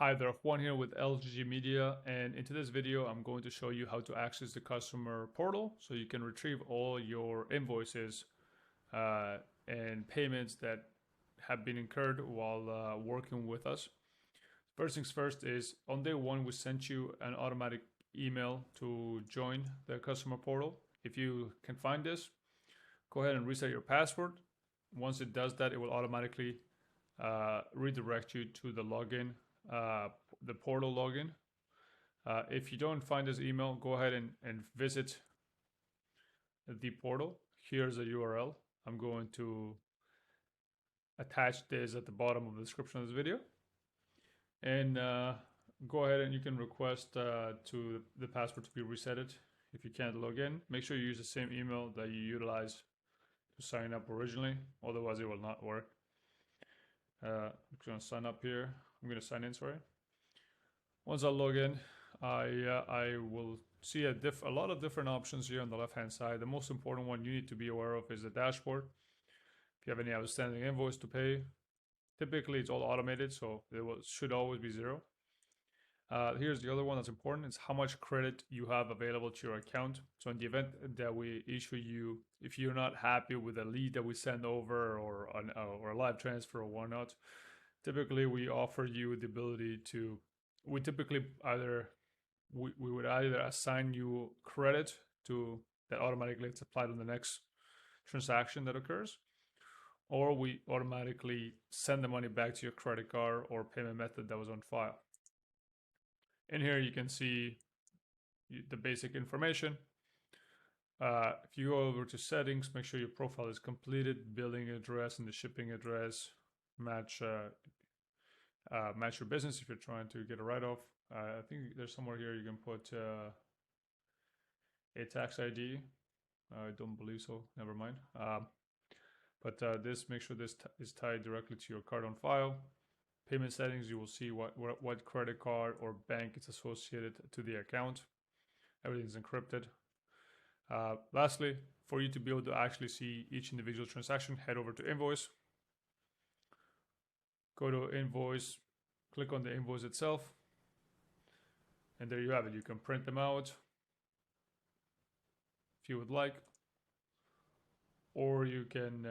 Hi there, Juan here with LGG Media, and in today's video I'm going to show you how to access the customer portal so you can retrieve all your invoices and payments that have been incurred while working with us. First things first is on day one we sent you an automatic email to join the customer portal. If you can find this, go ahead and reset your password. Once it does that, it will automatically redirect you to the login, the portal login. If you don't find this email, go ahead and visit the portal. Here's a URL. I'm going to attach this at the bottom of the description of this video. And go ahead and you can request to the password to be resetted. If you can't log in, make sure you use the same email that you utilized to sign up originally, otherwise it will not work. I'm going to sign up here. I'm going to sign in, sorry. Once I log in, I will see a lot of different options here on the left hand side. The most important one you need to be aware of is the dashboard. If you have any outstanding invoice to pay, typically it's all automated, so it should always be zero. Here's the other one that's important. It's how much credit you have available to your account. So in the event that we issue you, if you're not happy with a lead that we send over or a live transfer or whatnot, typically we offer you the ability to, we would either assign you credit to that automatically it's applied on the next transaction that occurs, or we automatically send the money back to your credit card or payment method that was on file. In here you can see the basic information. If you go over to settings, make sure your profile is completed, billing address and the shipping address match your business if you're trying to get a write-off. I think there's somewhere here you can put a tax ID. I don't believe so, never mind. But make sure this is tied directly to your card on file. Payment settings, you will see what credit card or bank is associated to the account. Everything's encrypted. Lastly, for you to be able to actually see each individual transaction, head over to Invoice. Go to Invoice, click on the invoice itself, and there you have it. You can print them out if you would like, or you can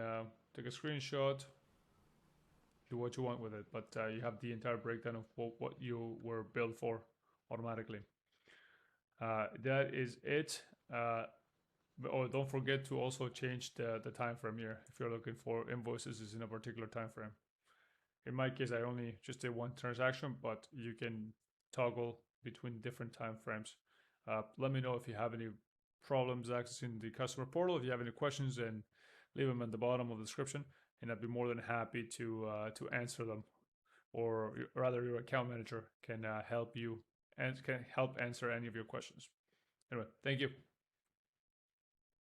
take a screenshot, do what you want with it, but you have the entire breakdown of what you were billed for automatically. That is it. Oh, don't forget to also change the time frame here if you're looking for invoices is in a particular time frame. In my case, I only just did one transaction, but you can toggle between different time frames. Let me know if you have any problems accessing the customer portal. If you have any questions, and leave them at the bottom of the description, and I'd be more than happy to answer them, or rather your account manager can help you and can help answer any of your questions. Anyway, thank you.